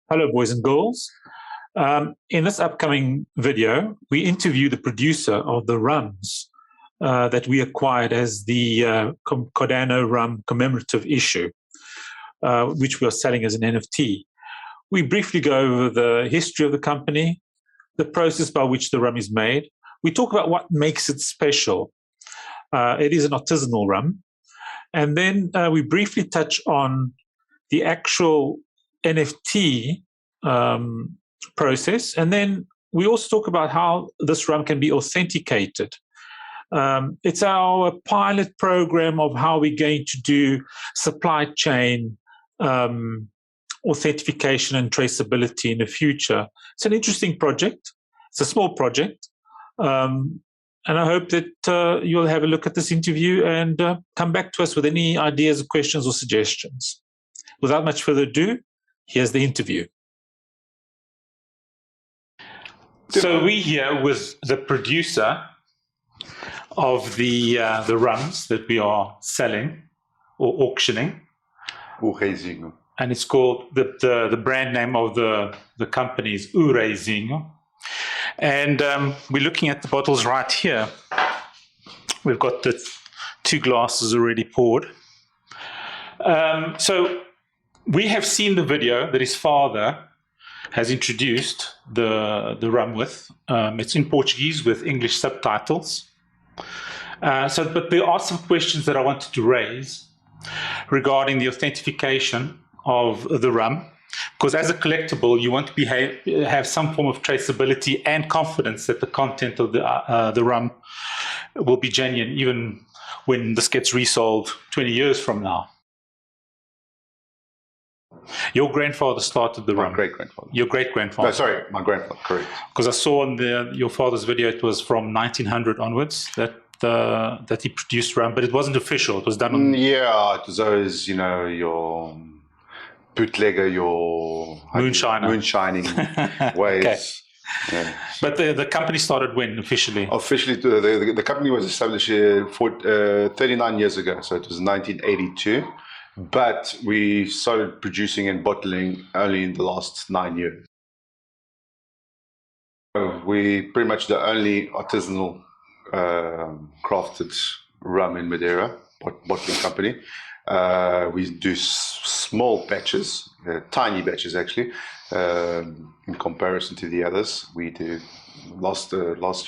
Hello, boys and girls. In this upcoming video, we interview the producer of the rums that we acquired as the Cardano Rum commemorative issue, which we are selling as an NFT. We briefly go over the history of the company, the process by which the rum is made. We talk about what makes it special. It is an artisanal rum. And then we briefly touch on the actual NFT process. And then we also talk about how this rum can be authenticated. It's our pilot program of how we're going to do supply chain authentication and traceability in the future. It's an interesting project. It's a small project. And I hope that you'll have a look at this interview and come back to us with any ideas, questions, or suggestions. Without much further ado, here's the interview. So we're here with the producer of the rums that we are selling or auctioning. And it's called, the brand name of the company is Artisan. And we're looking at the bottles right here. We've got the 2 glasses already poured. So we have seen the video that his father has introduced the rum with. It's in Portuguese with English subtitles. But there are some questions that I wanted to raise regarding the authentication of the rum. Because as a collectible, you want to have some form of traceability and confidence that the content of the rum will be genuine, even when this gets resold 20 years from now. Your grandfather started the rum. My great-grandfather. Your great-grandfather. No, sorry, my grandfather, correct. Because I saw on your father's video, it was from 1900 onwards that he produced rum, but it wasn't official. It was done on... Yeah, it was always, your bootlegger, your moonshining ways. Okay. Yeah. But the company started when officially? Officially, the company was established 39 years ago, so it was 1982. But we started producing and bottling only in the last 9 years. We're pretty much the only artisanal crafted rum in Madeira, bottling company. We do small batches, tiny batches actually, in comparison to the others. We do last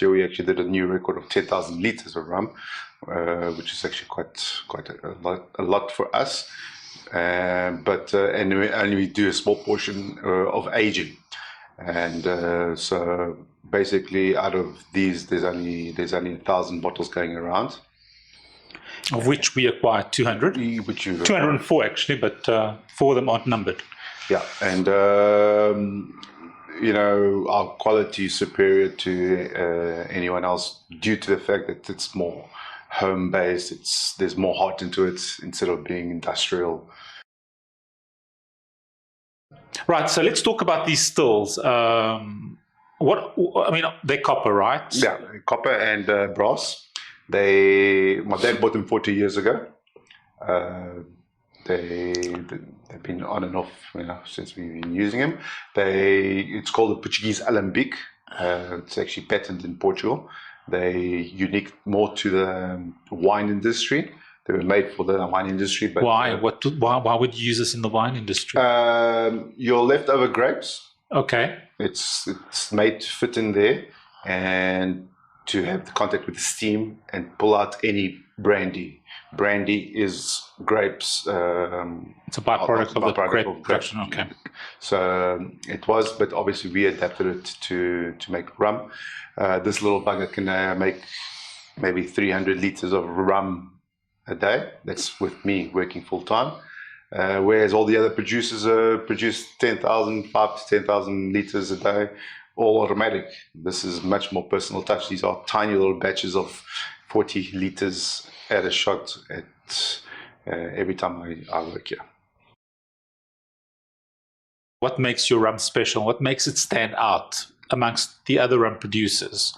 year we actually did a new record of 10,000 liters of rum, which is actually quite a lot for us. And we do a small portion of aging, and so basically out of these, there's only 1,000 bottles going around. Of which we acquired 200. 204 actually, but 4 of them aren't numbered. Yeah, and our quality is superior to anyone else due to the fact that it's more home-based. There's more heart into it instead of being industrial. Right. So let's talk about these stills. They're copper, right? Yeah, copper and brass. My dad bought them 40 years ago. They've been on and off, since we've been using them. It's called the Portuguese alambique. It's actually patented in Portugal. They're unique more to the wine industry. They were made for the wine industry. But why? Why would you use this in the wine industry? Your leftover grapes. Okay. It's made to fit in there and to have the contact with the steam and pull out any brandy. Brandy is grapes. It's a byproduct of the grape production. Okay. So it was, but obviously we adapted it to make rum. This little bugger can make maybe 300 liters of rum a day. That's with me working full time. Whereas all the other producers produce 5 to 10,000 liters a day, all automatic. This is much more personal touch. These are tiny little batches of 40 liters at a shot every time I work here. What makes your rum special? What makes it stand out amongst the other rum producers?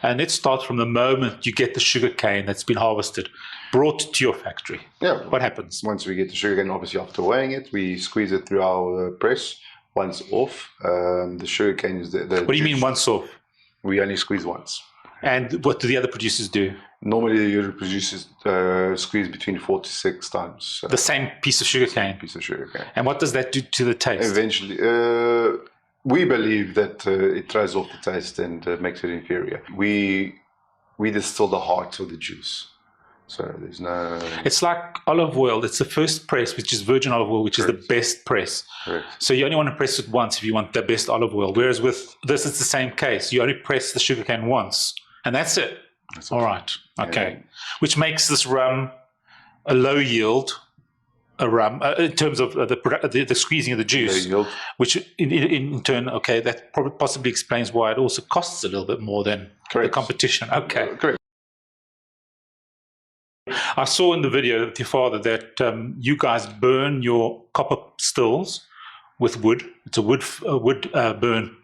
And let's start from the moment you get the sugar cane that's been harvested, brought to your factory. Yeah. What happens? Once we get the sugar cane, obviously after weighing it, we squeeze it through our press. once off. The sugarcane is the What do you mean once off? We only squeeze once. And what do the other producers do? Normally, the other producers squeeze between 4 to 6 times. So the same piece of sugarcane? Piece of sugarcane. And what does that do to the taste? Eventually, we believe that it throws off the taste and makes it inferior. We distill the heart of the juice. So there's no... It's like olive oil. It's the first press, which is virgin olive oil, which Correct. is the best press. Correct. So you only want to press it once if you want the best olive oil. Whereas with this, it's the same case. You only press the sugarcane once, and that's it. That's All right. Okay. Which makes this rum a low yield, a rum, in terms of the squeezing of the juice, which in turn, okay, that probably possibly explains why it also costs a little bit more than the competition. Okay. Correct. I saw in the video with your father that you guys burn your copper stills with wood. It's a wood burn.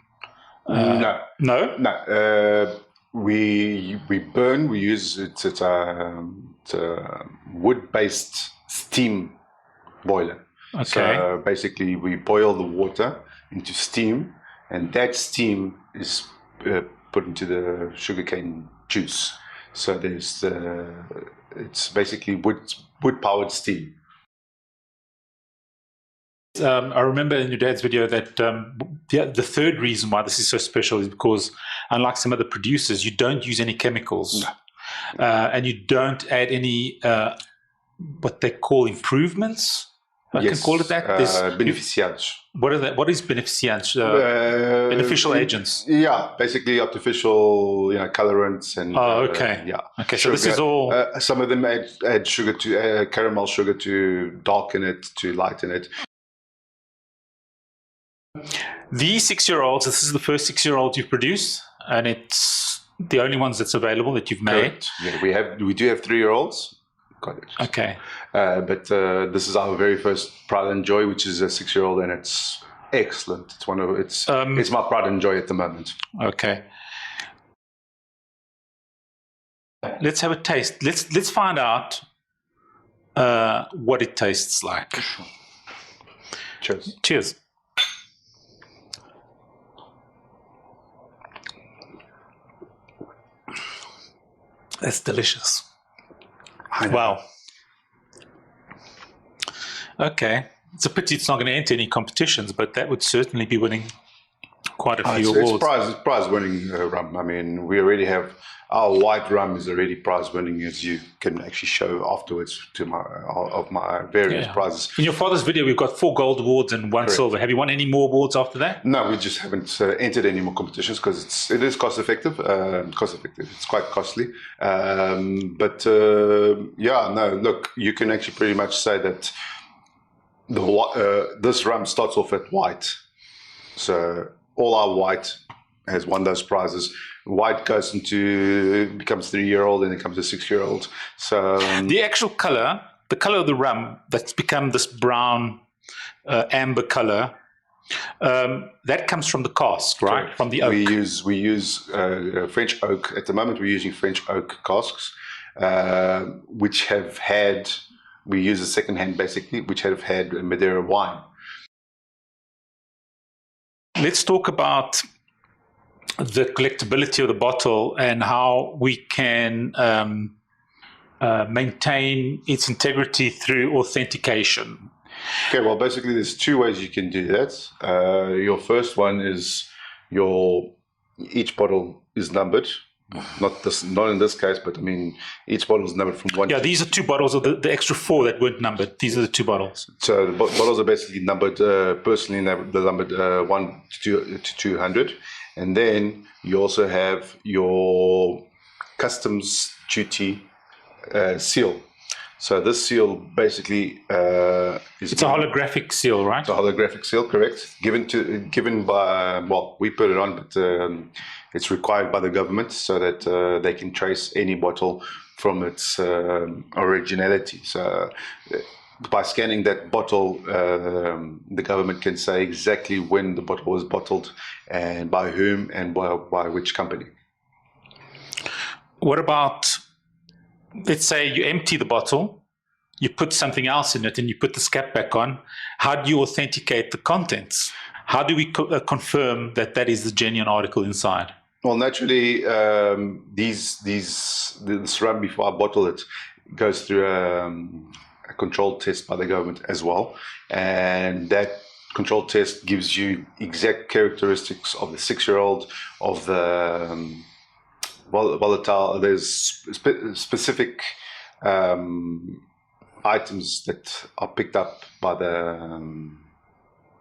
No. No? No. We burn. We use it's a wood-based steam boiler. Okay. So basically, we boil the water into steam, and that steam is put into the sugarcane juice. So there's it's basically wood-powered steam. I remember in your dad's video that the third reason why this is so special is because, unlike some other producers, you don't use any chemicals. No. And you don't add any what they call improvements. I can call it that. Beneficiados. What are that? What is beneficiados? Beneficial agents. Yeah, basically artificial, colorants and. Oh, okay. Yeah. Okay, sugar. So this is all. Some of them add sugar to caramel sugar to darken it, to lighten it. These 6-year-olds. This is the first 6-year-old you've produced, and it's the only ones that's available that you've made. Correct. Yeah, we do have 3-year-olds. Got it. Okay. But this is our very first Pride and Joy, which is a 6-year-old, and it's excellent. It's my pride and joy at the moment. Okay. Let's have a taste. Let's find out what it tastes like. Cheers. Cheers. That's delicious. Wow. Okay. It's a pity it's not going to enter any competitions, but that would certainly be winning quite a few awards. It's prize-winning rum. I mean, we already have our white rum is already prize-winning, as you can actually show afterwards to my various prizes. In your father's video, we've got 4 gold awards and 1 silver. Have you won any more awards after that? No, we just haven't entered any more competitions because it is cost-effective. It's quite costly. But look, you can actually pretty much say that this rum starts off at white. So all our white has won those prizes. White goes becomes 3-year-old, and it becomes a 6-year-old. So the actual color, the color of the rum that's become this brown, amber color, that comes from the cask, right? Correct. From the oak. We use French oak. At the moment, we're using French oak casks, which have had. We use a second-hand, basically, which have had Madeira wine. Let's talk about the collectability of the bottle and how we can maintain its integrity through authentication. Okay, well, basically, there's 2 ways you can do that. Your first one is each bottle is numbered. Not in this case, but I mean, each bottle is numbered from 1. Yeah, these are 2 bottles of the extra 4 that weren't numbered. These are the 2 bottles. So the bottles are basically numbered, personally they're numbered 1 to 200. And then you also have your customs duty seal. So this seal basically is... It's a holographic seal, right? It's a holographic seal, correct. Given by, we put it on, but it's required by the government so that they can trace any bottle from its originality. So by scanning that bottle, the government can say exactly when the bottle was bottled and by whom and by which company. What about, let's say you empty the bottle, you put something else in it and you put the cap back on. How do you authenticate the contents? How do we confirm that that is the genuine article inside? Well, naturally, this rum, before I bottle it, goes through a controlled test by the government as well, and that controlled test gives you exact characteristics of the 6-year-old, of the volatile. There's specific items that are picked up by the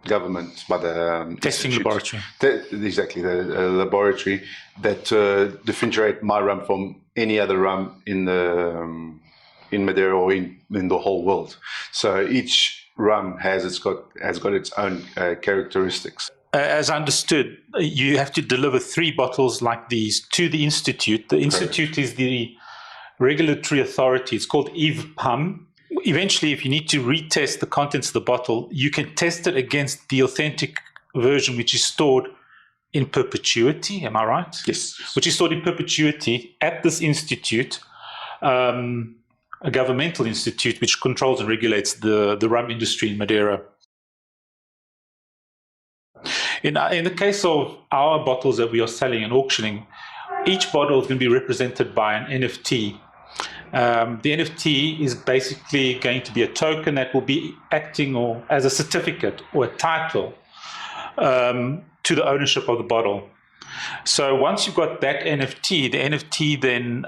government, by the testing laboratory. Exactly, the laboratory that differentiate my rum from any other rum in Madeira or in the whole world. So each rum has got its own characteristics. As I understood, you have to deliver 3 bottles like these to the institute. The institute is the regulatory authority. It's called IVPAM. Eventually, if you need to retest the contents of the bottle, you can test it against the authentic version, which is stored in perpetuity. Am I right? Yes. Which is stored in perpetuity at this institute, a governmental institute which controls and regulates the rum industry in Madeira. In the case of our bottles that we are selling and auctioning, each bottle is going to be represented by an NFT. The NFT is basically going to be a token that will be acting or as a certificate or a title to the ownership of the bottle. So once you've got that NFT, the NFT then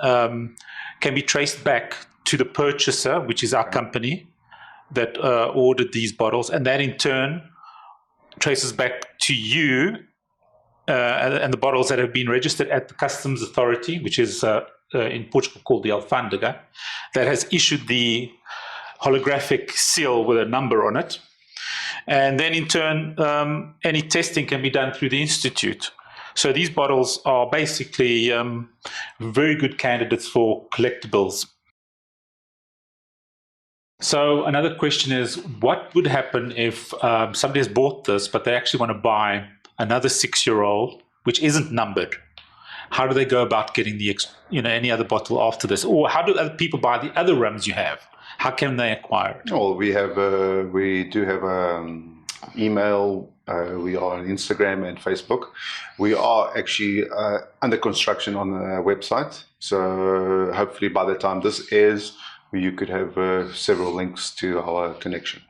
can be traced back to the purchaser, which is our company that ordered these bottles, and that in turn traces back to you and the bottles that have been registered at the customs authority, which is in Portugal called the Alfândega, that has issued the holographic seal with a number on it. And then in turn, any testing can be done through the institute. So these bottles are basically very good candidates for collectibles. So another question is, what would happen if somebody has bought this, but they actually want to buy another 6-year-old, which isn't numbered? How do they go about getting the any other bottle after this? Or how do other people buy the other rums you have? How can they acquire it? Well, we do have email. We are on Instagram and Facebook. We are actually under construction on the website. So hopefully by the time this airs, you could have several links to our connection.